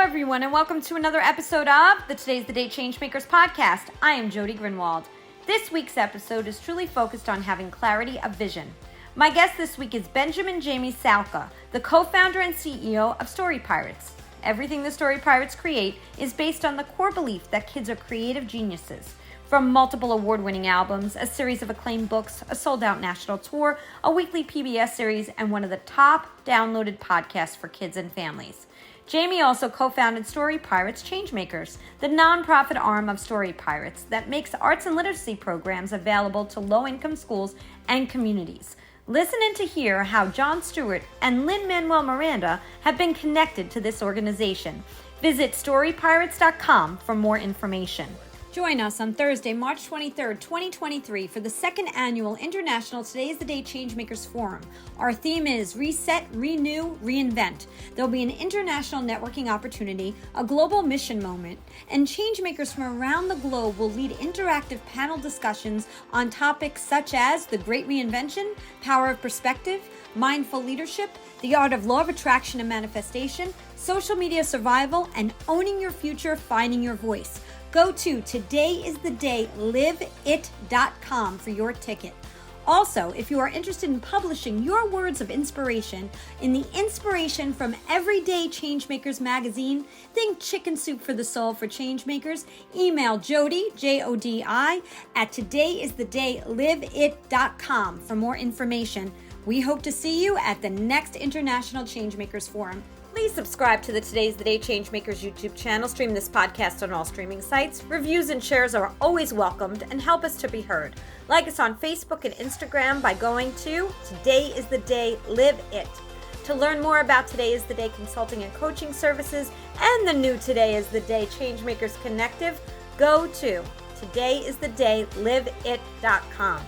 everyone, and welcome to another episode of the Today's the Day Changemakers Podcast. I am Jody Grinwald. This week's episode is truly focused on having clarity of vision. My guest this week is Benjamin Jamie Salka, the co-founder and CEO of Story Pirates. Everything the Story Pirates create is based on the core belief that kids are creative geniuses. From multiple award-winning albums, a series of acclaimed books, a sold-out national tour, a weekly PBS series, and one of the top downloaded podcasts for kids and families. Jamie also co-founded Story Pirates Changemakers, the nonprofit arm of Story Pirates that makes arts and literacy programs available to low-income schools and communities. Listen in to hear how John Stewart and Lin-Manuel Miranda have been connected to this organization. Visit storypirates.com for more information. Join us on Thursday, March 23rd, 2023 for the second annual International Today's the Day Changemakers Forum. Our theme is Reset, Renew, Reinvent. There'll be an international networking opportunity, a global mission moment, and changemakers from around the globe will lead interactive panel discussions on topics such as the Great Reinvention, Power of Perspective, Mindful Leadership, the Art of Law of Attraction and Manifestation, Social Media Survival, and Owning Your Future, Finding Your Voice. Go to todayisthedayliveit.com for your ticket. Also, if you are interested in publishing your words of inspiration in the Inspiration from Everyday Changemakers magazine, think Chicken Soup for the Soul for Changemakers, email Jody, Jodi, at todayisthedayliveit.com for more information. We hope to see you at the next International Changemakers Forum. Please subscribe to the Today's the Day Changemakers YouTube channel. Stream this podcast on all streaming sites. Reviews and shares are always welcomed and help us to be heard. Like us on Facebook and Instagram by going to Today is the Day Live It. To learn more about Today is the Day consulting and coaching services and the new Today is the Day Changemakers Connective, go to todayisthedayliveit.com.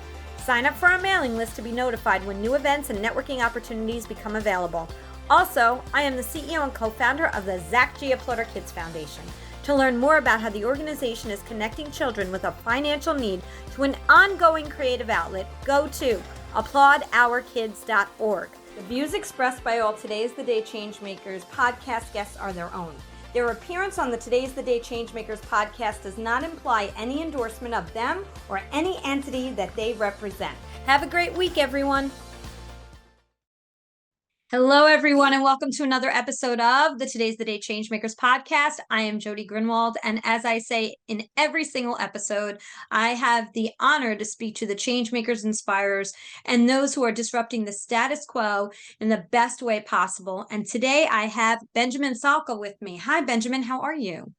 Sign up for our mailing list to be notified when new events and networking opportunities become available. Also, I am the CEO and co-founder of the Zach G. Applauder Kids Foundation. To learn more about how the organization is connecting children with a financial need to an ongoing creative outlet, go to applaudourkids.org. The views expressed by all Today's the Day Changemakers podcast guests are their own. Their appearance on the Today's the Day Changemakers podcast does not imply any endorsement of them or any entity that they represent. Have a great week, everyone. Hello, everyone, and welcome to another episode of the Today's the Day Changemakers podcast. I am Jody Grinwald, and as I say in every single episode, I have the honor to speak to the changemakers, inspirers, and those who are disrupting the status quo in the best way possible. And today I have Benjamin Salka with me. Hi, Benjamin. How are you?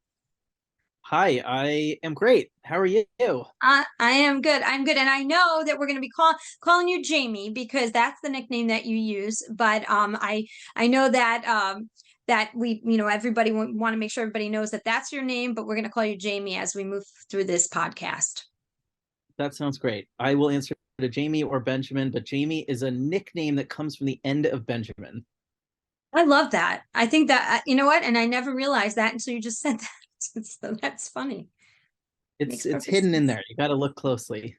Hi, I am great. How are you? I am good. I'm good. And I know that we're going to be calling you Jamie because that's the nickname that you use. But I know that that we, everybody want to make sure everybody knows that that's your name, but we're going to call you Jamie as we move through this podcast. That sounds great. I will answer to Jamie or Benjamin, but Jamie is a nickname that comes from the end of Benjamin. I love that. I think that, you know what? And I never realized that until you just said that. So that's funny. It's hidden in there. You got to look closely.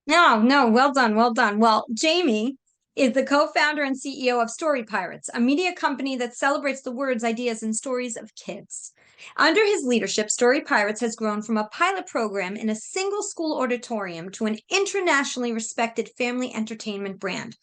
No, well done. Well, Jamie is the co-founder and CEO of Story Pirates, a media company that celebrates the words, ideas, and stories of kids. Under his leadership, Story Pirates has grown from a pilot program in a single school auditorium to an internationally respected family entertainment brand.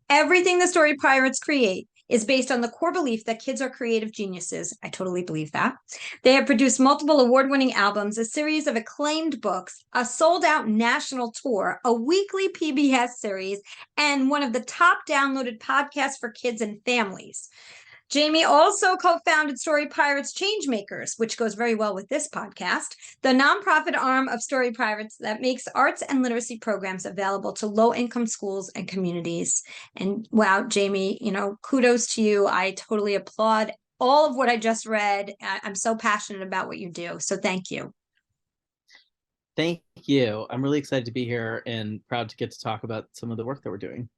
Everything the Story Pirates create is based on the core belief that kids are creative geniuses. I totally believe that. They have produced multiple award-winning albums, a series of acclaimed books, a sold-out national tour, a weekly PBS series, and one of the top downloaded podcasts for kids and families. Jamie also co-founded Story Pirates Changemakers, which goes very well with this podcast, the nonprofit arm of Story Pirates that makes arts and literacy programs available to low-income schools and communities. And wow, Jamie, kudos to you. I totally applaud all of what I just read. I'm so passionate about what you do. So thank you. Thank you. I'm really excited to be here and proud to get to talk about some of the work that we're doing.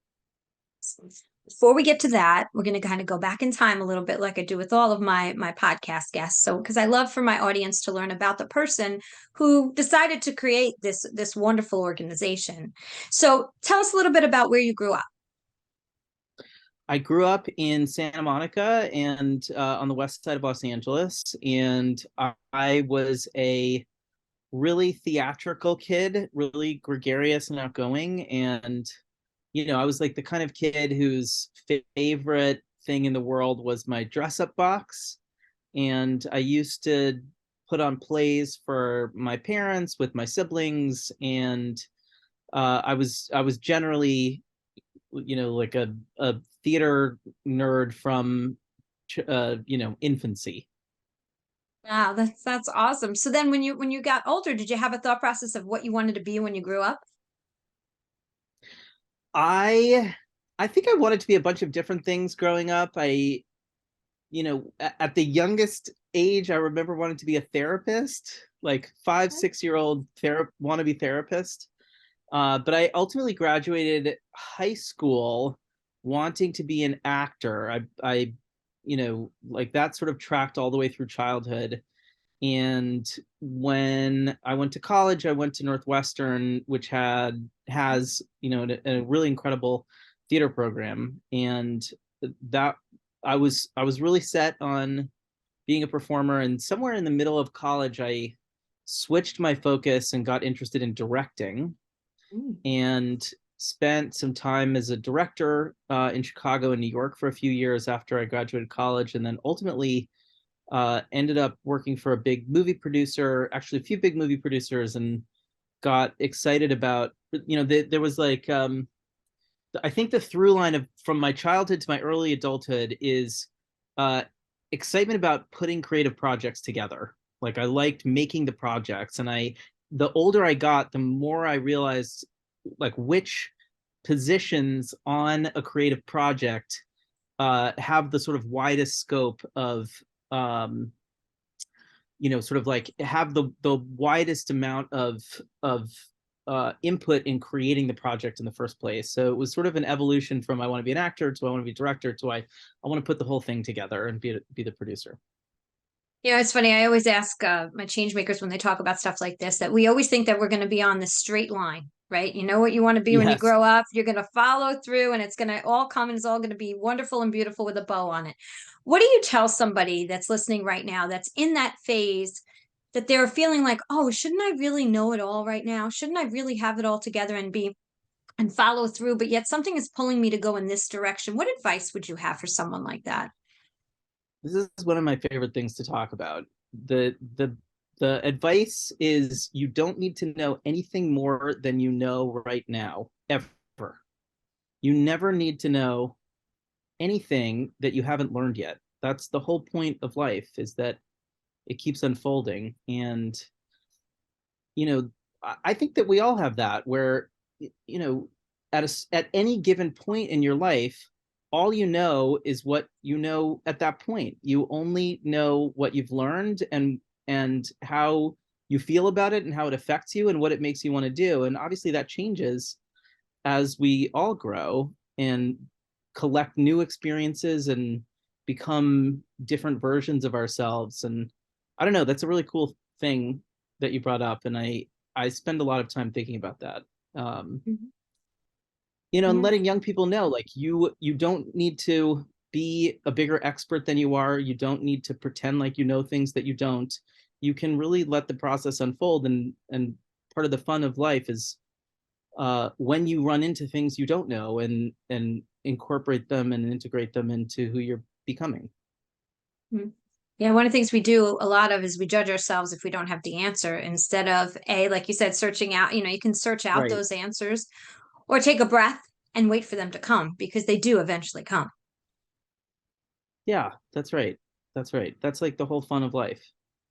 Before we get to that, we're going to kind of go back in time a little bit like I do with all of my podcast guests. So, because I love for my audience to learn about the person who decided to create this wonderful organization. So tell us a little bit about where you grew up. I grew up in Santa Monica and on the west side of Los Angeles, and I was a really theatrical kid, really gregarious and outgoing. And, I was like the kind of kid whose favorite thing in the world was my dress up box. And I used to put on plays for my parents with my siblings. And I was generally, like a theater nerd from, infancy. Wow, that's awesome. So then when you got older, did you have a thought process of what you wanted to be when you grew up? I I think I wanted to be a bunch of different things growing up. At the youngest age, I remember wanting to be a therapist, like 5, 6 year old wannabe therapist. But I ultimately graduated high school wanting to be an actor. Like that sort of tracked all the way through childhood. And when I went to college, I went to Northwestern, which has a really incredible theater program. And that I was really set on being a performer. And somewhere in the middle of college, I switched my focus and got interested in directing, Mm. and spent some time as a director in Chicago and New York for a few years after I graduated college, and then ultimately ended up working for a big movie producer, actually a few big movie producers, and got excited about, there was like, I think the through line of from my childhood to my early adulthood is uh, excitement about putting creative projects together. Like I liked making the projects, and the older I got, the more I realized like which positions on a creative project have the sort of widest scope of um, sort of like have the widest amount of input in creating the project in the first place. So it was sort of an evolution from I want to be an actor to I want to be a director to I want to put the whole thing together and be the producer. It's funny. I always ask my change makers when they talk about stuff like this that we always think that we're going to be on this straight line, right? You know what you want to be when you Yes. grow up. You're going to follow through, and it's going to all come, and it's all going to be wonderful and beautiful with a bow on it. What do you tell somebody that's listening right now that's in that phase that they're feeling like, oh, shouldn't I really know it all right now? Shouldn't I really have it all together and follow through? But yet something is pulling me to go in this direction. What advice would you have for someone like that? This is one of my favorite things to talk about. The advice is you don't need to know anything more than you know right now, ever. You never need to know anything that you haven't learned yet. That's the whole point of life, is that it keeps unfolding. And I think that we all have that, where at any given point in your life, all you know is what you know at that point. You only know what you've learned, and how you feel about it and how it affects you and what it makes you want to do. And obviously that changes as we all grow and collect new experiences and become different versions of ourselves. And I don't know, that's a really cool thing that you brought up, and I spend a lot of time thinking about that. um Mhm. and Yeah. letting young people know, like, you don't need to be a bigger expert than you are. You don't need to pretend like you know things that you don't. You can really let the process unfold, and part of the fun of life is when you run into things you don't know, and incorporate them and integrate them into who you're becoming. Mhm. Yeah, one of the things we do a lot of is we judge ourselves if we don't have the answer instead of like you said, searching out, you can search out Right. those answers or take a breath and wait for them to come because they do eventually come. Yeah, that's right. That's right. That's like the whole fun of life.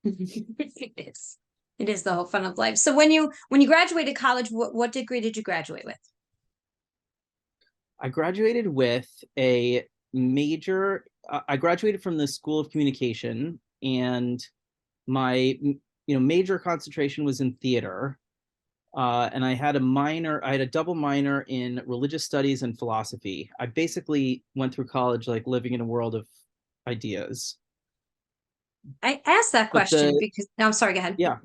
It is. It is the whole fun of life. So when you graduated college, what degree did you graduate with? I graduated with a major. I graduated from the School of Communication, and my major concentration was in theater. And I had a double minor in religious studies and philosophy. I basically went through college like living in a world of ideas. I asked that But question because no, I'm sorry, go ahead. yeah,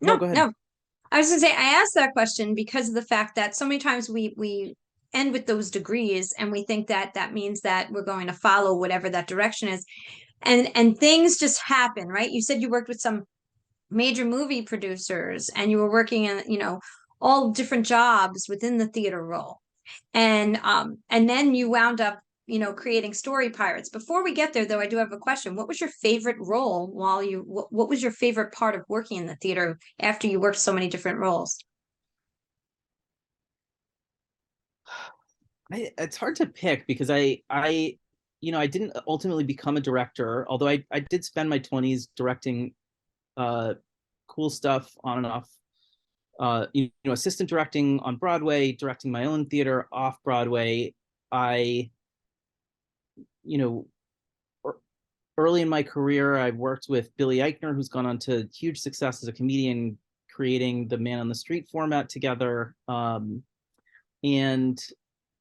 no, No, go ahead. no. I was gonna say I asked that question because of the fact that so many times we end with those degrees, and we think that that means that we're going to follow whatever that direction is. And things just happen, right? You said you worked with some major movie producers, and you were working in, all different jobs within the theater role. And then you wound up, creating Story Pirates. Before we get there, though, I do have a question. What was your favorite role what was your favorite part of working in the theater after you worked so many different roles? It's hard to pick because I didn't ultimately become a director, although I did spend my 20s directing cool stuff on and off. Assistant directing on Broadway, directing my own theater off Broadway. I, you know, early in my career, I worked with Billy Eichner, who's gone on to huge success as a comedian, creating the Man on the Street format together. And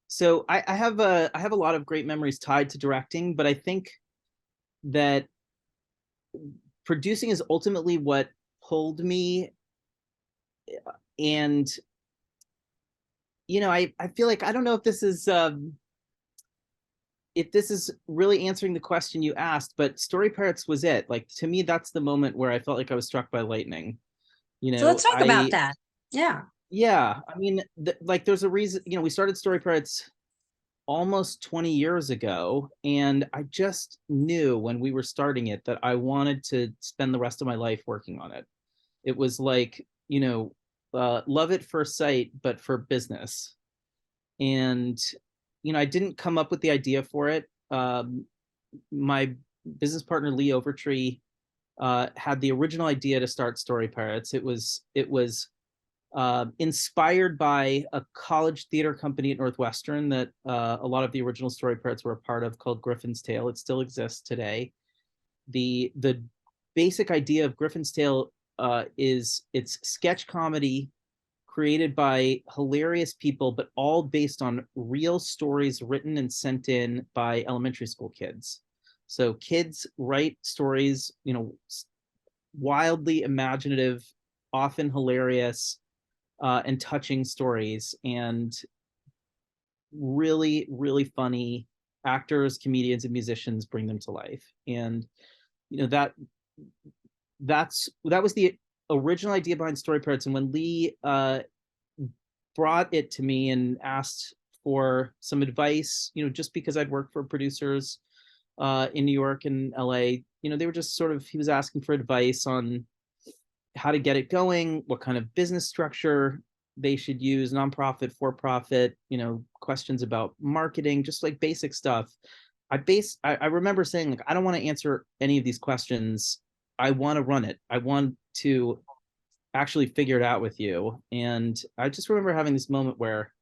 so I have a lot of great memories tied to directing, but I think that producing is ultimately what pulled me. And I feel like, I don't know if this is really answering the question you asked, but Story Pirates was it. Like, to me, that's the moment where I felt like I was struck by lightning. So let's talk about that. Yeah. Yeah, I mean, there's a reason. We started Story Pirates almost 20 years ago, and I just knew when we were starting it that I wanted to spend the rest of my life working on it. It was like, love at first sight, but for business. And I didn't come up with the idea for it. My business partner Lee Overtree had the original idea to start Story Pirates. It was inspired by a college theater company at Northwestern that a lot of the original Story Pirates were a part of, called Griffin's Tale. It still exists today. The basic idea of Griffin's Tale is it's sketch comedy created by hilarious people, but all based on real stories written and sent in by elementary school kids. So kids write stories, wildly imaginative, often hilarious, and touching stories, and really, really funny actors, comedians, and musicians bring them to life. And that was the original idea behind Story Pirates. And when Lee brought it to me and asked for some advice, just because I'd worked for producers in New York and LA, they were just he was asking for advice on how to get it going, what kind of business structure they should use, nonprofit, for profit, questions about marketing, just like basic stuff. I remember saying, like, I don't want to answer any of these questions. I want to run it. I want to actually figure it out with you. And I just remember having this moment where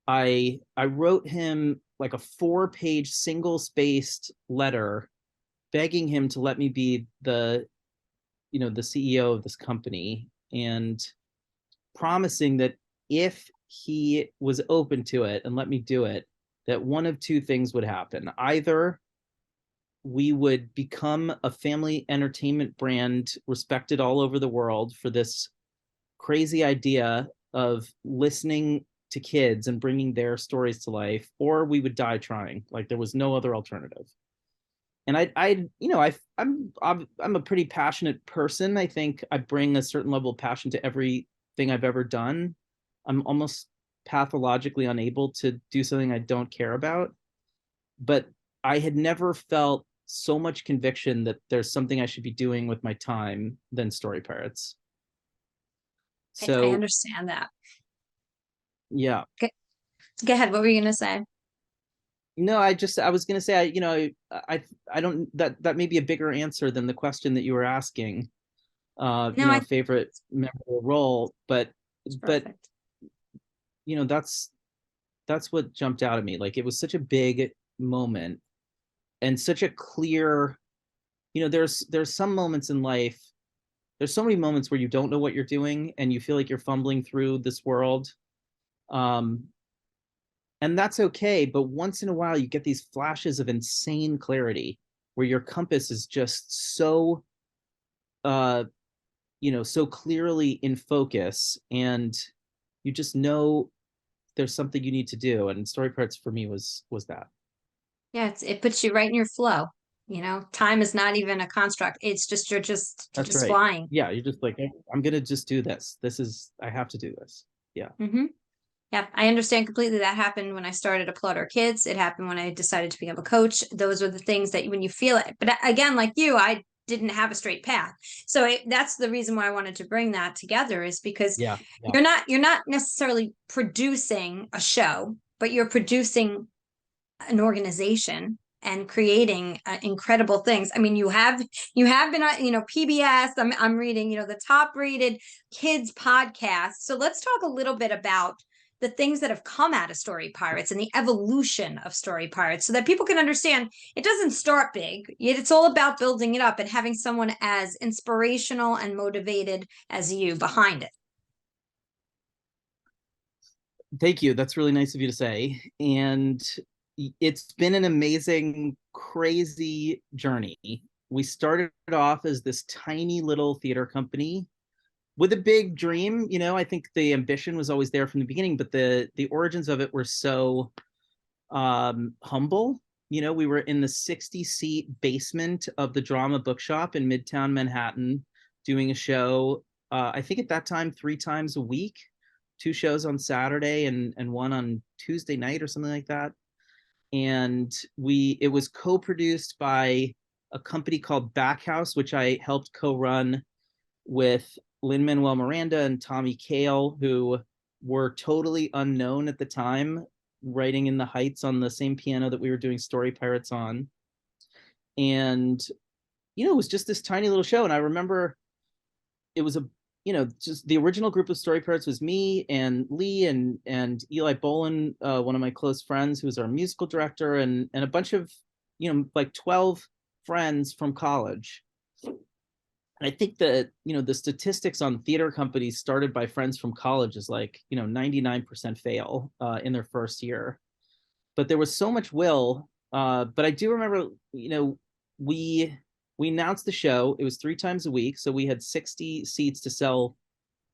I wrote him like a 4-page single-spaced letter begging him to let me be the CEO of this company, and promising that if he was open to it and let me do it, that one of two things would happen. Either we would become a family entertainment brand respected all over the world for this crazy idea of listening to kids and bringing their stories to life, or we would die trying. Like, there was no other alternative. And I'm a pretty passionate person. I think I bring a certain level of passion to everything I've ever done. I'm almost pathologically unable to do something I don't care about. But I had never felt so much conviction that there's something I should be doing with my time than Story Pirates. So I understand that. Yeah. Go ahead. What were you going to say? No, I was going to say, I don't, that may be a bigger answer than the question that you were asking, favorite memorable role, but that's what jumped out at me. Like, it was such a big moment and such a clear, there's some moments in life, there's so many moments where you don't know what you're doing and you feel like you're fumbling through this world. And that's okay. But once in a while, you get these flashes of insane clarity where your compass is just so, so clearly in focus, and you just know there's something you need to do. And Story Pirates for me was that. Yeah, it puts you right in your flow. Time is not even a construct. It's just you're That's just right. flying. Yeah, you're just like, I'm gonna just do this. I have to do this. Yeah. Hmm. Yeah, I understand completely. That happened when I started Applaud Our Kids. It happened when I decided to become a coach. Those were the things that when you feel it. But again, like you, I didn't have a straight path. So that's the reason why I wanted to bring that together, is because Yeah. you're not necessarily producing a show, but you're producing an organization and creating incredible things. I mean, you have been on, PBS. I'm reading, the top rated kids podcast. So let's talk a little bit about the things that have come out of Story Pirates and the evolution of Story Pirates, so that people can understand it doesn't start big. It's all about building it up and having someone as inspirational and motivated as you behind it. Thank you. That's really nice of you to say. And it's been an amazing, crazy journey. We started off as this tiny little theater company with a big dream. I think the ambition was always there from the beginning, but the origins of it were so humble. We were in the 60-seat basement of the Drama Bookshop in Midtown Manhattan doing a show. I think at that time 3 times a week, 2 shows on Saturday and one on Tuesday night or something like that. And it was co-produced by a company called Backhouse, which I helped co-run with Lin-Manuel Miranda and Tommy Kail, who were totally unknown at the time, writing in the Heights on the same piano that we were doing Story Pirates on. And it was just this tiny little show. And I remember it was just the original group of Story Pirates was me and Lee and Eli Bolin, one of my close friends, who was our musical director, and a bunch of, like 12 friends from college. And I think that, the statistics on theater companies started by friends from college is like, 99% fail in their first year. But there was so much will. But I do remember, we announced the show. It was 3 times a week. So we had 60 seats to sell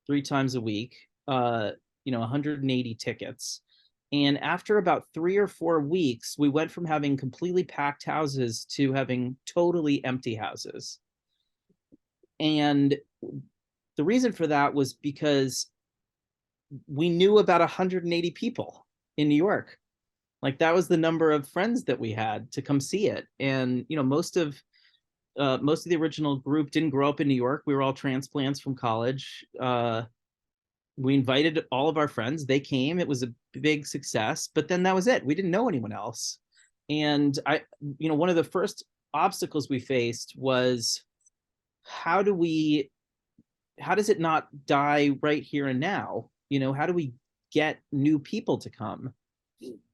3 times a week, 180 tickets. And after about 3 or 4 weeks, we went from having completely packed houses to having totally empty houses. And the reason for that was because we knew about 180 people in New York. Like, that was the number of friends that we had to come see it. And, most of the original group didn't grow up in New York. We were all transplants from college. We invited all of our friends. They came. It was a big success. But then that was it. We didn't know anyone else. And one of the first obstacles we faced was, how does it not die right here and now? How do we get new people to come?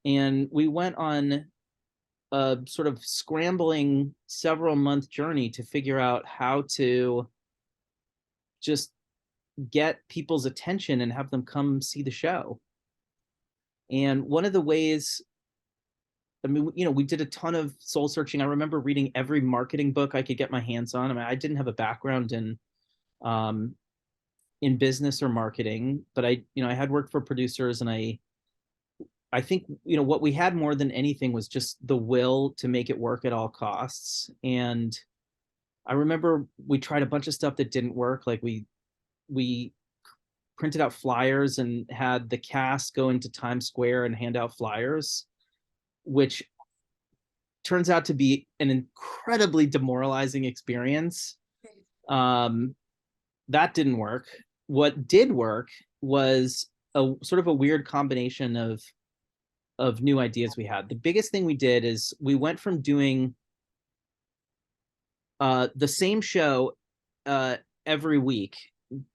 And we went on a sort of scrambling several-month journey to figure out how to just get people's attention and have them come see the show. And one of the ways, we did a ton of soul searching. I remember reading every marketing book I could get my hands on. I didn't have a background in business or marketing, but I had worked for producers, and I think, what we had more than anything was just the will to make it work at all costs. And I remember we tried a bunch of stuff that didn't work. Like, we printed out flyers and had the cast go into Times Square and hand out flyers, which turns out to be an incredibly demoralizing experience. That didn't work. What did work was a sort of a weird combination of new ideas we had. The biggest thing we did is we went from doing the same show every week.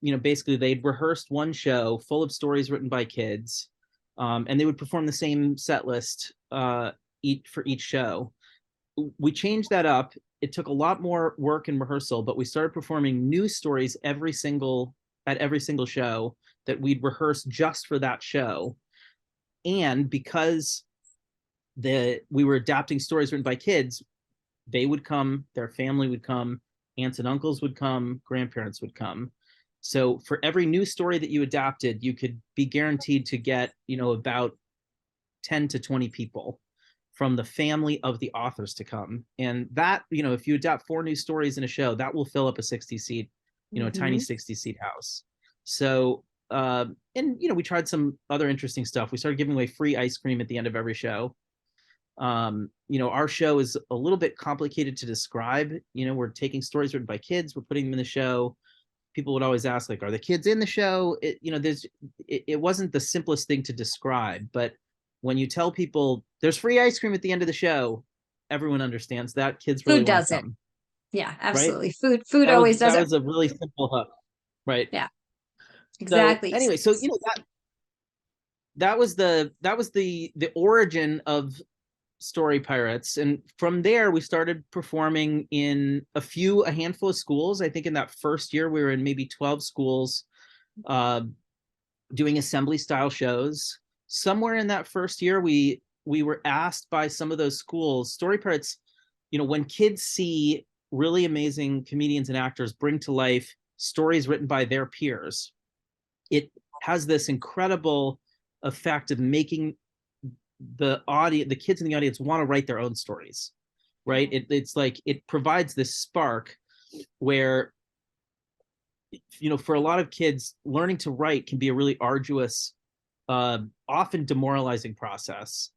Basically they'd rehearsed one show full of stories written by kids, and they would perform the same set list for each show. We changed that up. It took a lot more work and rehearsal, but we started performing new stories at every single show that we'd rehearse just for that show. And because we were adapting stories written by kids, they would come, their family would come, aunts and uncles would come, grandparents would come. So for every new story that you adapted, you could be guaranteed to get, about 10 to 20 people from the family of the authors to come. And that, if you adapt 4 new stories in a show, that will fill up a 60 seat, a tiny 60 seat house. So, and, we tried some other interesting stuff. We started giving away free ice cream at the end of every show. Our show is a little bit complicated to describe. We're taking stories written by kids, we're putting them in the show. People would always ask, like, are the kids in the show? It wasn't the simplest thing to describe, but when you tell people there's free ice cream at the end of the show, everyone understands that. Kids really want to come. Yeah, right? absolutely. Food always does That it. was a really simple hook, right? Yeah, exactly. So anyway, so that was the origin of Story Pirates, and from there we started performing in a handful of schools. I think in that first year we were in maybe 12 schools, doing assembly style shows. Somewhere in that first year we were asked by some of those schools, Story Pirates, when kids see really amazing comedians and actors bring to life stories written by their peers, it has this incredible effect of making the kids in the audience want to write their own stories, right? It's like it provides this spark where, for a lot of kids, learning to write can be a really arduous, often demoralizing process,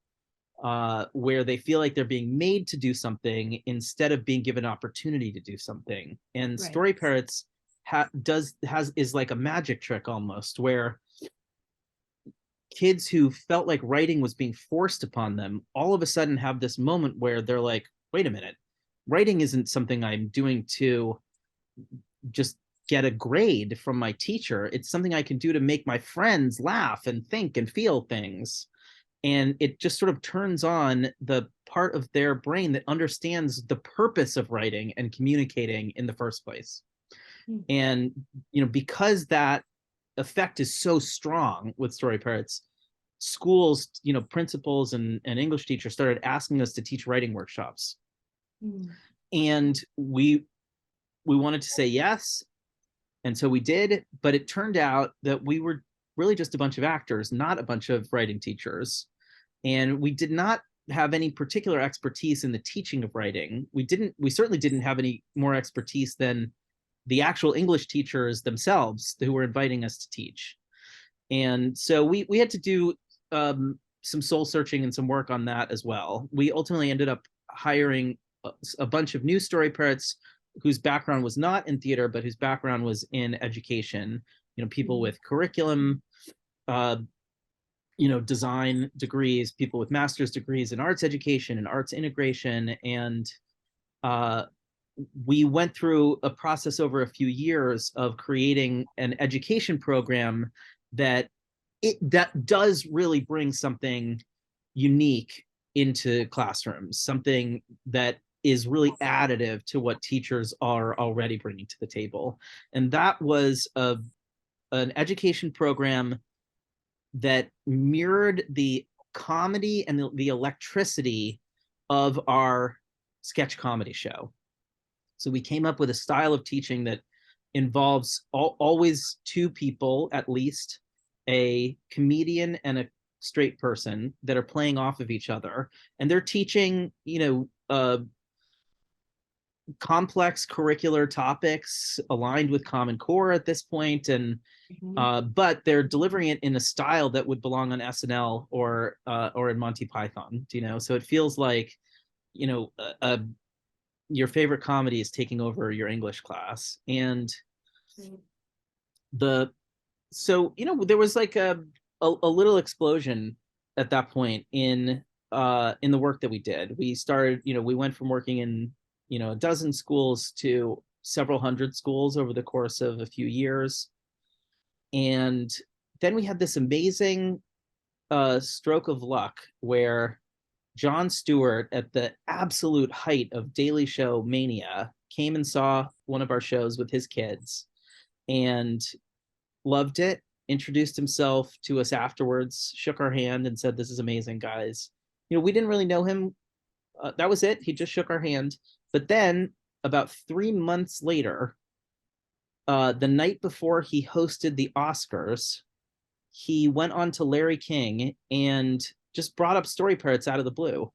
where they feel like they're being made to do something instead of being given opportunity to do something. And right. Story Pirates is like a magic trick almost, where kids who felt like writing was being forced upon them all of a sudden have this moment where they're like, wait a minute, writing isn't something I'm doing to just get a grade from my teacher. It's something I can do to make my friends laugh and think and feel things. And it just sort of turns on the part of their brain that understands the purpose of writing and communicating in the first place. And, because that effect is so strong with Story Pirates, schools, principals and English teachers started asking us to teach writing workshops. And we wanted to say yes. And so we did, but it turned out that we were really just a bunch of actors, not a bunch of writing teachers. And we did not have any particular expertise in the teaching of writing. We certainly didn't have any more expertise than the actual English teachers themselves who were inviting us to teach. And so we had to do some soul searching and some work on that as well. We ultimately ended up hiring a bunch of new Story Pirates whose background was not in theater, but whose background was in education, people with curriculum, design degrees, people with master's degrees in arts education and arts integration. And we went through a process over a few years of creating an education program that does really bring something unique into classrooms, something that is really additive to what teachers are already bringing to the table. And that was an education program that mirrored the comedy and the electricity of our sketch comedy show. So we came up with a style of teaching that involves always 2 people, at least, a comedian and a straight person that are playing off of each other. And they're teaching, complex curricular topics aligned with Common Core at this point. And but they're delivering it in a style that would belong on SNL or in Monty Python, so it feels like, your favorite comedy is taking over your English class. And there was like a little explosion at that point in the work that we did. We started, we went from working in, a dozen schools to several hundred schools over the course of a few years. And then we had this amazing stroke of luck where Jon Stewart, at the absolute height of Daily Show mania, came and saw one of our shows with his kids and loved it, introduced himself to us afterwards, shook our hand and said, "This is amazing, guys." We didn't really know him. That was it. He just shook our hand. But then about 3 months later, the night before he hosted the Oscars, he went on to Larry King and just brought up Story Pirates out of the blue.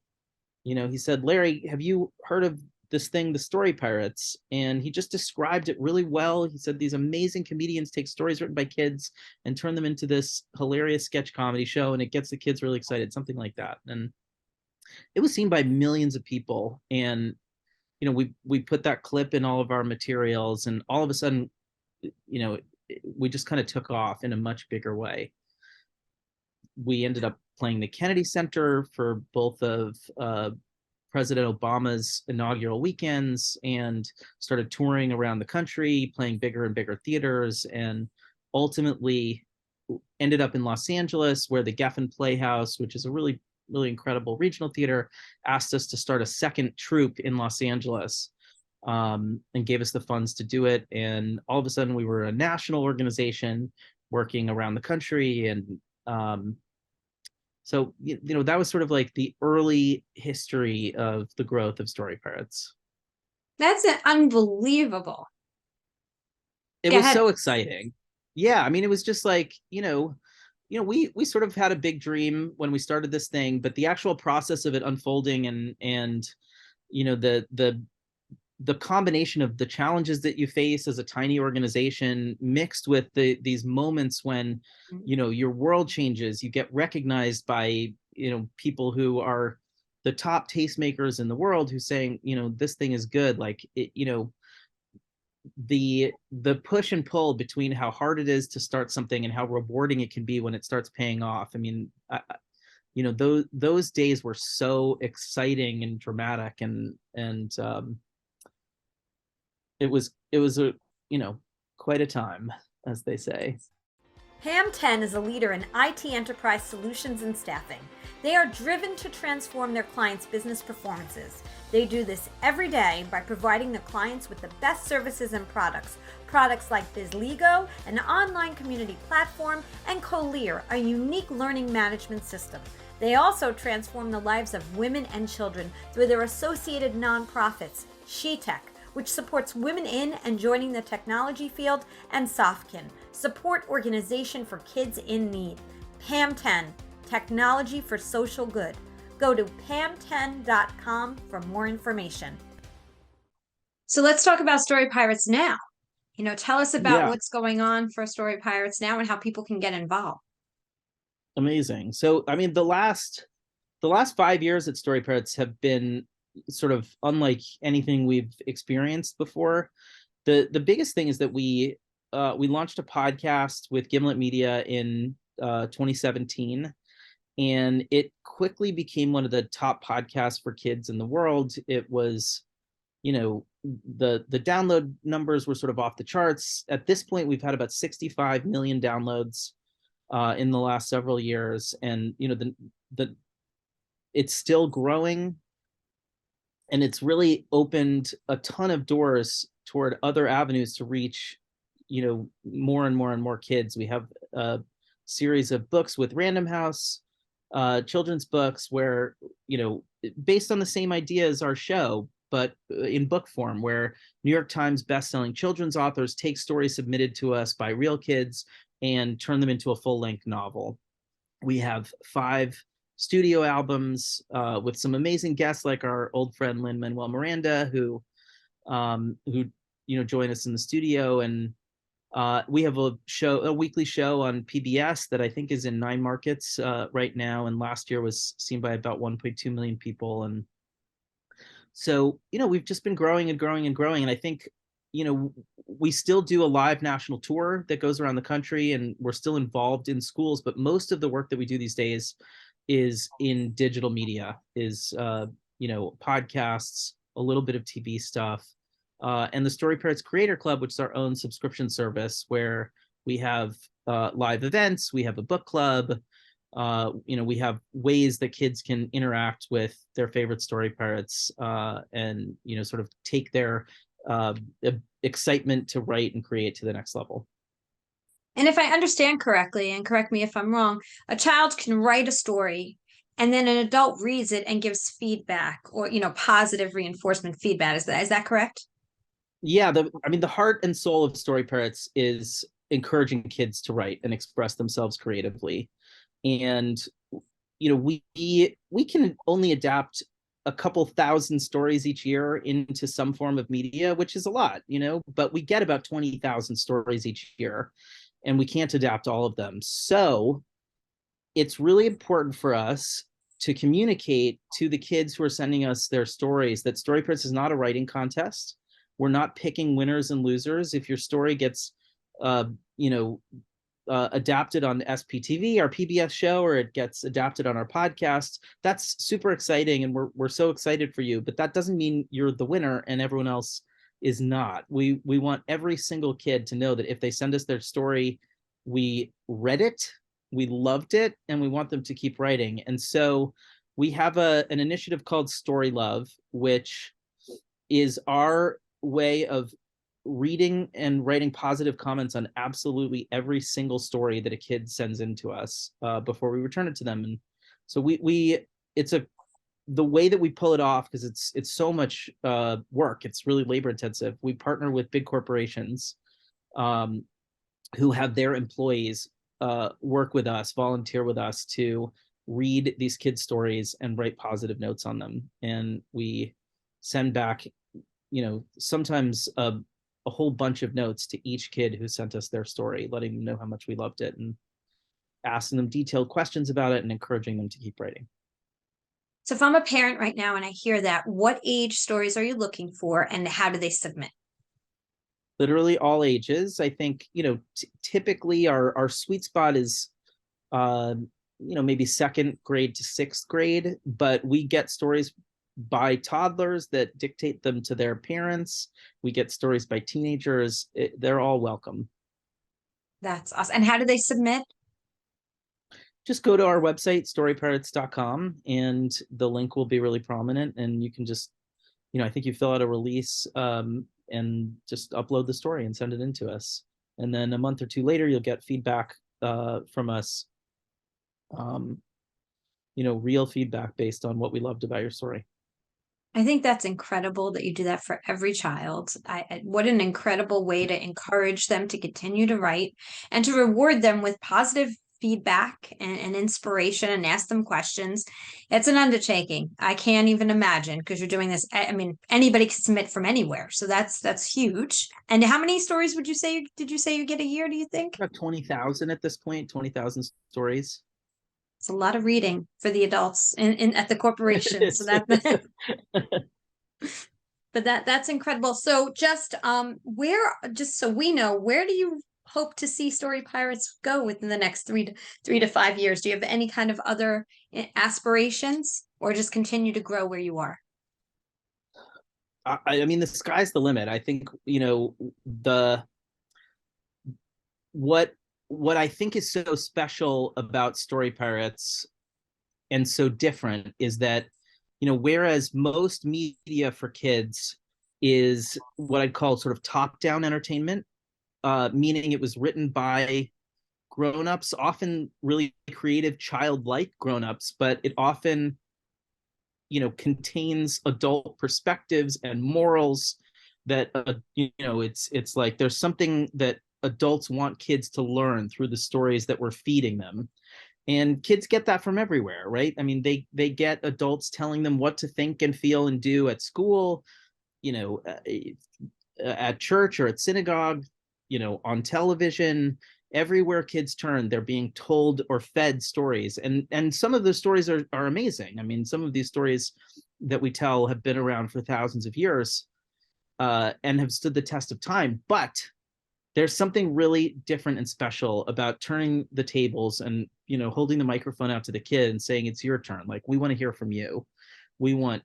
He said, Larry, have you heard of this thing, the Story Pirates? And he just described it really well. He said these amazing comedians take stories written by kids and turn them into this hilarious sketch comedy show, and it gets the kids really excited, something like that. And it was seen by millions of people. And we put that clip in all of our materials, and all of a sudden, we just kind of took off in a much bigger way. We ended up playing the Kennedy Center for both of President Obama's inaugural weekends, and started touring around the country, playing bigger and bigger theaters, and ultimately ended up in Los Angeles, where the Geffen Playhouse, which is a really, really incredible regional theater, asked us to start a second troupe in Los Angeles, and gave us the funds to do it. And all of a sudden we were a national organization working around the country. And so, that was sort of like the early history of the growth of Story Pirates. That's unbelievable. It was so exciting. Yeah, I mean, it was just like, we sort of had a big dream when we started this thing, but the actual process of it unfolding and the combination of the challenges that you face as a tiny organization, mixed with these moments when, your world changes, you get recognized by, people who are the top tastemakers in the world, who's saying, this thing is good. Like, the push and pull between how hard it is to start something and how rewarding it can be when it starts paying off. I mean, those days were so exciting and dramatic, and it was a quite a time, as they say. Pam 10 is a leader in IT enterprise solutions and staffing. They are driven to transform their clients' business performances. They do this every day by providing their clients with the best services and products like BizLego, an online community platform, and Colear, a unique learning management system. They also transform the lives of women and children through their associated nonprofits, SheTech, which supports women in and joining the technology field, and Softkin, support organization for kids in need. Pam 10, technology for social good. Go to pam10.com for more information. So let's talk about Story Pirates now. Tell us about what's going on for Story Pirates now and how people can get involved. Amazing. So, I mean, the last 5 years at Story Pirates have been sort of unlike anything we've experienced before. The biggest thing is that we launched a podcast with Gimlet Media in 2017, and it quickly became one of the top podcasts for kids in the world. It was, the download numbers were sort of off the charts. At this point, we've had about 65 million downloads in the last several years, and it's still growing. And it's really opened a ton of doors toward other avenues to reach, more and more and more kids. We have a series of books with Random House, children's books where, based on the same idea as our show, but in book form, where New York Times bestselling children's authors take stories submitted to us by real kids and turn them into a full-length novel. We have 5 studio albums with some amazing guests, like our old friend Lin-Manuel Miranda, who join us in the studio. And we have a weekly show on PBS that I think is in 9 markets right now, and last year was seen by about 1.2 million people. And so we've just been growing and growing and growing. And I think we still do a live national tour that goes around the country, and we're still involved in schools, but most of the work that we do these days is in digital media, is podcasts, a little bit of TV stuff, and the Story Pirates Creator Club, which is our own subscription service, where we have live events, we have a book club, we have ways that kids can interact with their favorite Story Pirates, and sort of take their excitement to write and create to the next level. And if I understand correctly, and correct me if I'm wrong, a child can write a story and then an adult reads it and gives feedback, or, positive reinforcement feedback. Is that correct? Yeah, the heart and soul of Story Pirates is encouraging kids to write and express themselves creatively. And we can only adapt a couple thousand stories each year into some form of media, which is a lot, but we get about 20,000 stories each year, and we can't adapt all of them. So it's really important for us to communicate to the kids who are sending us their stories that Story Pirates is not a writing contest. We're not picking winners and losers. If your story gets adapted on SPTV, our PBS show, or it gets adapted on our podcast, that's super exciting, and we're so excited for you. But that doesn't mean you're the winner and everyone else is not. We want every single kid to know that if they send us their story, we read it, we loved it, and we want them to keep writing. And so we have an initiative called Story Love, which is our way of reading and writing positive comments on absolutely every single story that a kid sends in to us before we return it to them. And so the way that we pull it off, because it's so much work, it's really labor intensive. We partner with big corporations who have their employees work with us, volunteer with us to read these kids' stories and write positive notes on them. And we send back, sometimes a whole bunch of notes to each kid who sent us their story, letting them know how much we loved it and asking them detailed questions about it and encouraging them to keep writing. So if I'm a parent right now and I hear that, what age stories are you looking for and how do they submit? Literally all ages. I think, typically our sweet spot is, maybe second grade to sixth grade, but we get stories by toddlers that dictate them to their parents. We get stories by teenagers. They're all welcome. That's awesome. And how do they submit? Just go to our website, storypirates.com, and the link will be really prominent. And you can just, I think you fill out a release and just upload the story and send it in to us. And then a month or two later, you'll get feedback from us, real feedback based on what we loved about your story. I think that's incredible that you do that for every child. What an incredible way to encourage them to continue to write and to reward them with positive feedback and inspiration and ask them questions. It's an undertaking. I can't even imagine, because you're doing this. I mean, anybody can submit from anywhere. So that's huge. And how many stories did you say you get a year, do you think? About 20,000 at this point, 20,000 stories. It's a lot of reading for the adults in at the corporation. So but that's incredible. So just so we know, where do you hope to see Story Pirates go within the next 3 to 5 years? Do you have any kind of other aspirations, or just continue to grow where you are? I mean, the sky's the limit. I think, what I think is so special about Story Pirates and so different is that, whereas most media for kids is what I'd call sort of top-down entertainment, meaning it was written by grown-ups, often really creative, childlike grown-ups, but it often, contains adult perspectives and morals that, it's like there's something that adults want kids to learn through the stories that we're feeding them. And kids get that from everywhere, right? I mean, they get adults telling them what to think and feel and do at school, at church or at synagogue, on television. Everywhere kids turn, they're being told or fed stories. And some of those stories are amazing. I mean, some of these stories that we tell have been around for thousands of years and have stood the test of time. But there's something really different and special about turning the tables and, holding the microphone out to the kid and saying, it's your turn. Like, we want to hear from you. We want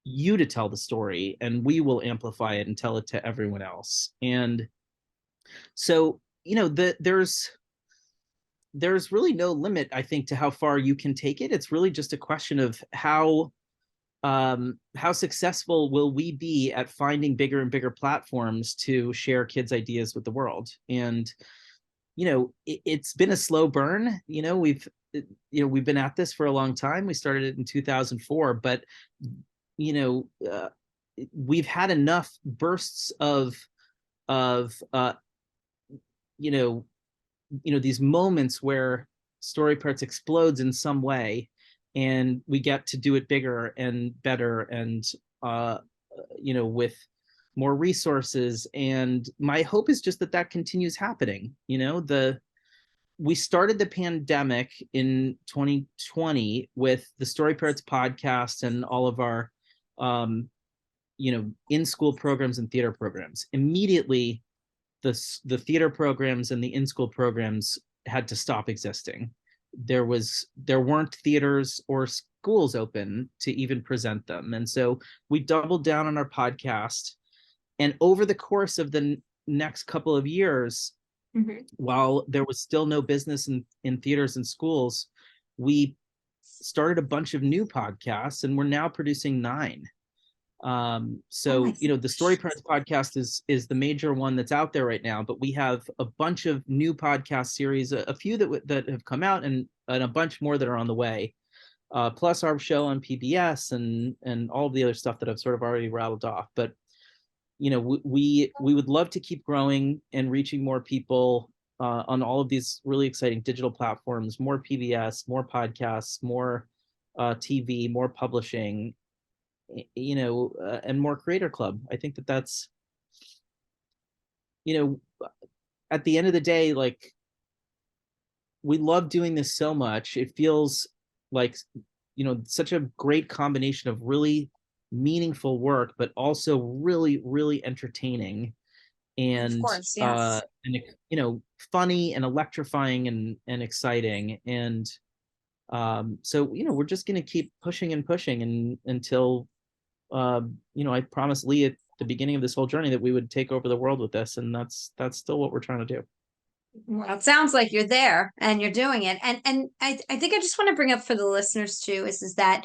you to tell the story, and we will amplify it and tell it to everyone else. And so, there's really no limit, I think, to how far you can take it. It's really just a question of how successful will we be at finding bigger and bigger platforms to share kids' ideas with the world. And it's been a slow burn. We've been at this for a long time. We started it in 2004, but we've had enough bursts of these moments where Story Pirates explodes in some way, and we get to do it bigger and better, and with more resources. And my hope is just that continues happening. We started the pandemic in 2020 with the Story Pirates podcast and all of our in-school programs and theater programs. Immediately, the theater programs and the in-school programs had to stop existing. There weren't theaters or schools open to even present them. And so we doubled down on our podcast. And over the course of the next couple of years, while there was still no business in theaters and schools, we started a bunch of new podcasts, and we're now producing 9. The Story Pirates podcast is the major one that's out there right now, but we have a bunch of new podcast series, a few that have come out, and a bunch more that are on the way, plus our show on PBS and all of the other stuff that I've sort of already rattled off. But we would love to keep growing and reaching more people on all of these really exciting digital platforms, more PBS, more podcasts, more TV, more publishing, and more Creator Club. I think that's, at the end of the day, like, we love doing this so much. It feels like, such a great combination of really meaningful work, but also really, really entertaining, and of course, yes. Funny and electrifying and exciting. And we're just going to keep pushing and pushing until I promised Lee at the beginning of this whole journey that we would take over the world with this, and that's still what we're trying to do. Well, it sounds like you're there and you're doing it. And I think I just want to bring up for the listeners too, is that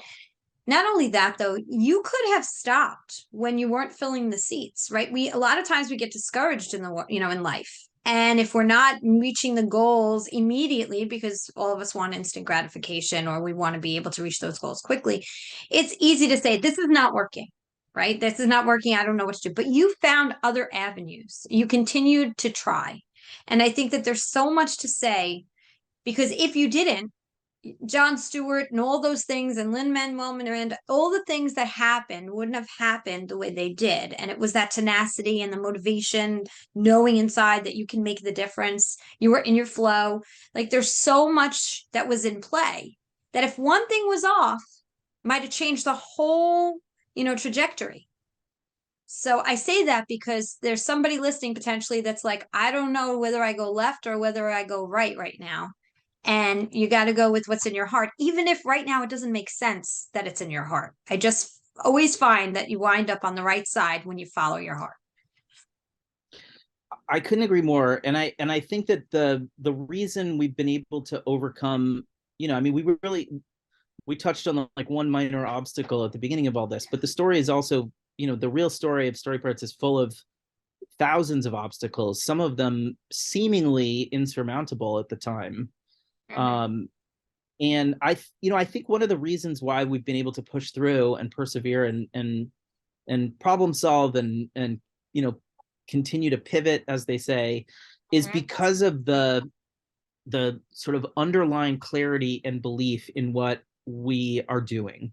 not only that, though, you could have stopped when you weren't filling the seats, right? A lot of times we get discouraged in life. And if we're not reaching the goals immediately, because all of us want instant gratification, or we want to be able to reach those goals quickly, it's easy to say, this is not working, right? This is not working. I don't know what to do. But you found other avenues. You continued to try. And I think that there's so much to say, because if you didn't, Jon Stewart and all those things, and Lin-Manuel Miranda, all the things that happened wouldn't have happened the way they did. And it was that tenacity and the motivation, knowing inside that you can make the difference. You were in your flow. Like, there's so much that was in play that if one thing was off, might have changed the whole, trajectory. So I say that because there's somebody listening potentially that's like, I don't know whether I go left or whether I go right now. And you got to go with what's in your heart, even if right now it doesn't make sense that it's in your heart. I just always find that you wind up on the right side when you follow your heart. I couldn't agree more. And I think that the reason we've been able to overcome, we touched on like one minor obstacle at the beginning of all this, but the story is also, the real story of Story Pirates is full of thousands of obstacles, some of them seemingly insurmountable at the time. And I think one of the reasons why we've been able to push through and persevere and problem solve and continue to pivot, as they say, is because of the sort of underlying clarity and belief in what we are doing.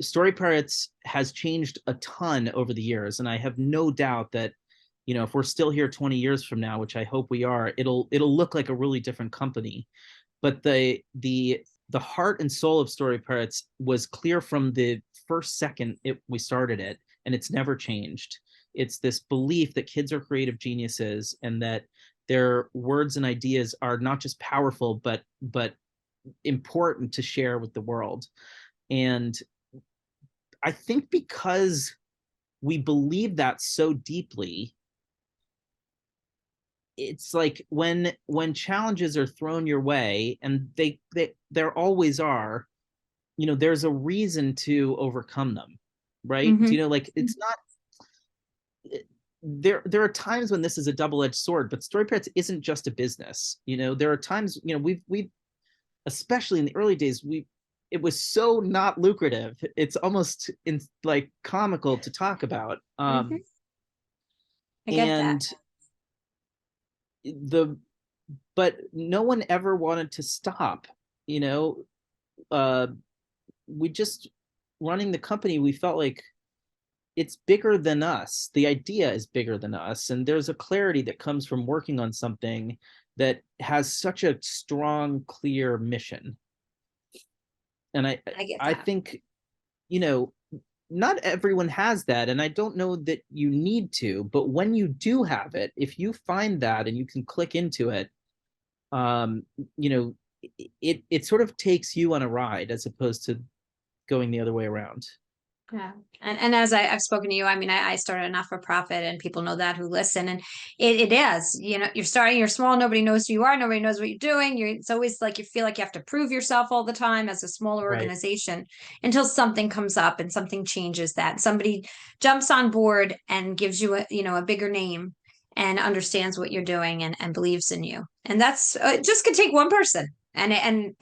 Story Pirates has changed a ton over the years, and I have no doubt that if we're still here 20 years from now, which I hope we are, it'll look like a really different company. But the heart and soul of Story Pirates was clear from the first second we started it, and it's never changed. It's this belief that kids are creative geniuses, and that their words and ideas are not just powerful, but important to share with the world. And I think because we believe that so deeply, it's like when challenges are thrown your way, and there always are, there's a reason to overcome them, right? It's not, there are times when this is a double-edged sword, but Story Pirates isn't just a business. There are times, we've especially in the early days, it was so not lucrative. It's almost like comical to talk about. I get that. And but no one ever wanted to stop, you know. We just, running the company, we felt like it's bigger than us. The idea is bigger than us, and there's a clarity that comes from working on something that has such a strong, clear mission. And I think, you know, not everyone has that, and I don't know that you need to, but when you do have it, if you find that and you can click into it, you know, it sort of takes you on a ride as opposed to going the other way around. Yeah. And as I've spoken to you, I mean, I started a not-for-profit, and people know that who listen. And it is, you know, you're starting, you're small, nobody knows who you are, nobody knows what you're doing. It's always like you feel like you have to prove yourself all the time as a smaller Right. organization, until something comes up and something changes that. Somebody jumps on board and gives you a, you know, a bigger name and understands what you're doing and believes in you. And that's it just could take one person, and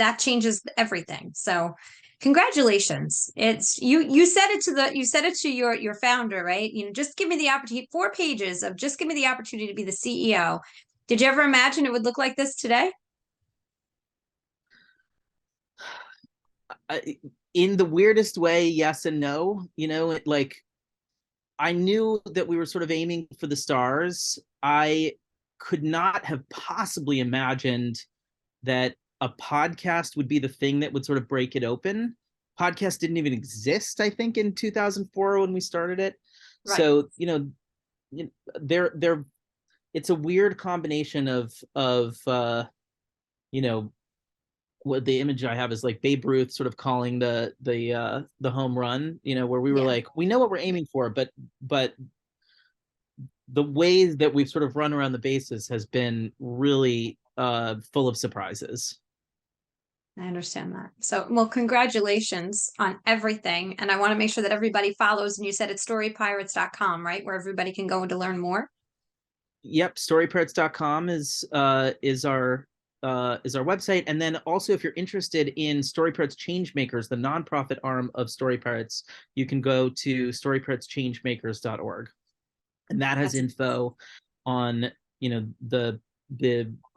that changes everything. So congratulations. It's you said it to your founder, right? You know, just give me the opportunity, 4 pages of just give me the opportunity to be the CEO. Did you ever imagine it would look like this today? In the weirdest way, yes and no. You know, like, I knew that we were sort of aiming for the stars. I could not have possibly imagined that a podcast would be the thing that would sort of break it open. Podcast didn't even exist, I think, in 2004 when we started it. Right. So, you know, it's a weird combination of you know, what the image I have is like Babe Ruth sort of calling the home run, you know, where we were like, we know what we're aiming for, but the ways that we've sort of run around the bases has been really full of surprises. I understand that. So, well, congratulations on everything. And I want to make sure that everybody follows. And you said it's storypirates.com, right? Where everybody can go to learn more. Yep. Storypirates.com is our website. And then also, if you're interested in Story Pirates Changemakers, the nonprofit arm of Story Pirates, you can go to storypiratschangemakers.org. And that has info on, you know,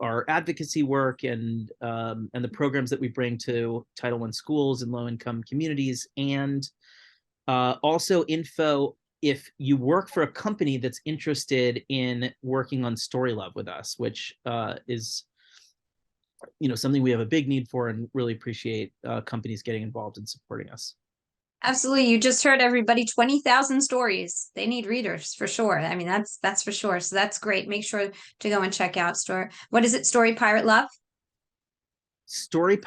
our advocacy work and the programs that we bring to Title I schools and low-income communities, and also info if you work for a company that's interested in working on Story Love with us, which is, you know, something we have a big need for and really appreciate companies getting involved and supporting us. Absolutely. You just heard everybody, 20,000 stories. They need readers for sure. I mean, that's for sure. So that's great. Make sure to go and check out what is it? Story Pirate Love? Story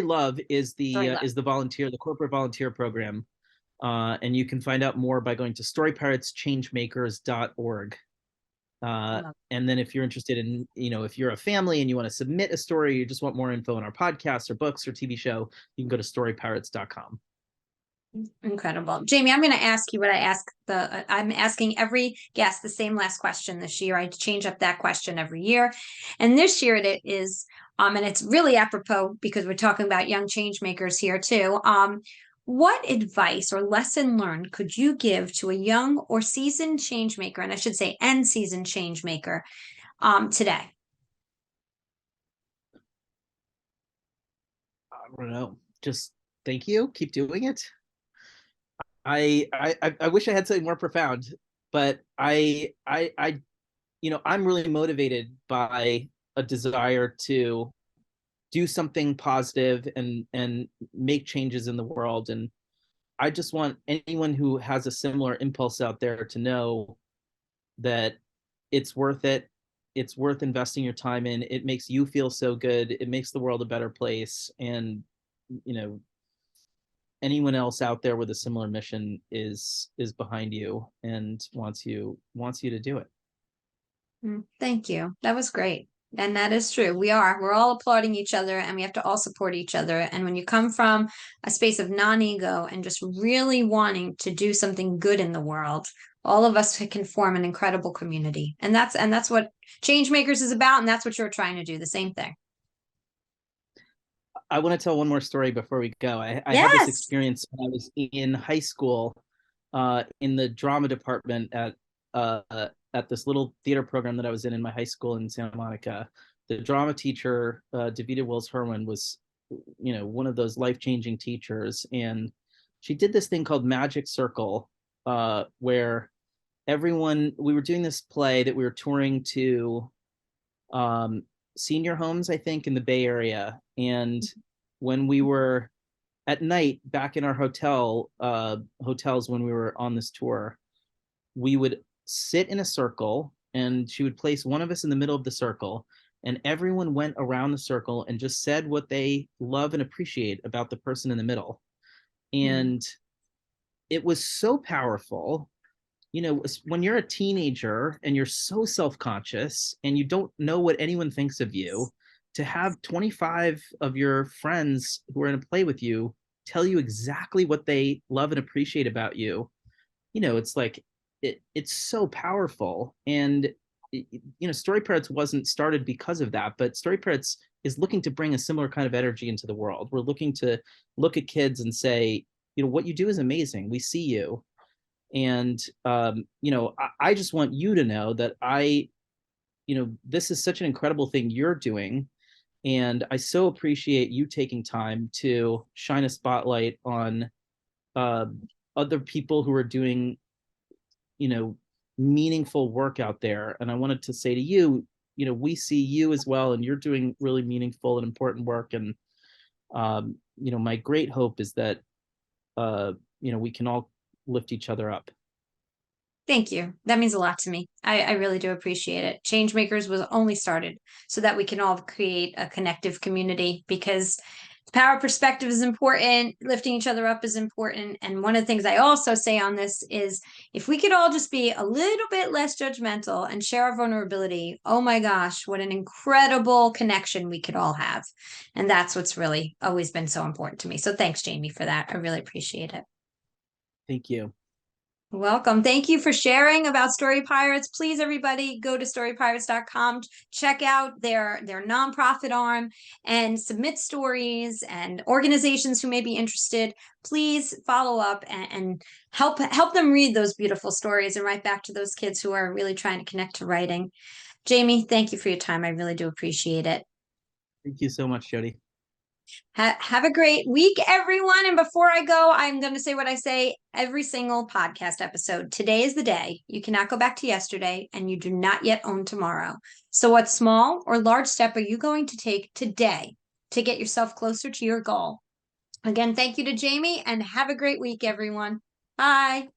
Love is the volunteer, the corporate volunteer program. And you can find out more by going to storypirateschangemakers.org. And then if you're interested in, you know, if you're a family and you want to submit a story, you just want more info on our podcast or books or TV show, you can go to storypirates.com. Incredible. Jamie, I'm going to ask you what I'm asking every guest the same last question this year. I change up that question every year. And this year it is, and it's really apropos because we're talking about young change makers here too. What advice or lesson learned could you give to a young or seasoned change maker, and I should say end seasoned change maker, today? I don't know. Just thank you. Keep doing it. I wish I had something more profound, but I you know, I'm really motivated by a desire to do something positive and make changes in the world. And I just want anyone who has a similar impulse out there to know that it's worth it. It's worth investing your time in. It makes you feel so good. It makes the world a better place. And, you know, anyone else out there with a similar mission is behind you and wants you to do it. Thank you. That was great. And that is true. We're all applauding each other, and we have to all support each other. And when you come from a space of non-ego and just really wanting to do something good in the world, all of us can form an incredible community. And that's what Changemakers is about. And that's what you're trying to do, the same thing. I want to tell one more story before we go. I had this Yes. experience when I was in high school, in the drama department at this little theater program that I was in my high school in Santa Monica. The drama teacher, Davida Wills Herwin, was, one of those life-changing teachers, and she did this thing called Magic Circle, where we were doing this play that we were touring to senior homes, I think, in the Bay Area. And when we were at night back in our hotels when we were on this tour, we would sit in a circle, and she would place one of us in the middle of the circle, and everyone went around the circle and just said what they love and appreciate about the person in the middle. And it was so powerful. When you're a teenager and you're so self-conscious and you don't know what anyone thinks of you, to have 25 of your friends who are in a play with you tell you exactly what they love and appreciate about you, it's like, it's so powerful. And Story Pirates wasn't started because of that, but Story Pirates is looking to bring a similar kind of energy into the world. We're looking to look at kids and say, what you do is amazing. We see you. And, I just want you to know that this is such an incredible thing you're doing. And I so appreciate you taking time to shine a spotlight on other people who are doing, meaningful work out there. And I wanted to say to you, we see you as well, and you're doing really meaningful and important work. And, my great hope is that, we can all lift each other up. Thank you. That means a lot to me. I really do appreciate it. Changemakers was only started so that we can all create a connective community, because the power of perspective is important. Lifting each other up is important. And one of the things I also say on this is, if we could all just be a little bit less judgmental and share our vulnerability, oh my gosh, what an incredible connection we could all have. And that's what's really always been so important to me. So thanks, Jamie, for that. I really appreciate it. Thank you. Welcome. Thank you for sharing about Story Pirates. Please, everybody, go to storypirates.com, check out their nonprofit arm, and submit stories, and organizations who may be interested. Please follow up and help them read those beautiful stories and write back to those kids who are really trying to connect to writing. Jamie, thank you for your time. I really do appreciate it. Thank you so much, Jody. Have a great week, everyone. And before I go, I'm going to say what I say every single podcast episode. Today is the day. You cannot go back to yesterday, and you do not yet own tomorrow. So what small or large step are you going to take today to get yourself closer to your goal? Again, thank you to Jamie, and have a great week, everyone. Bye.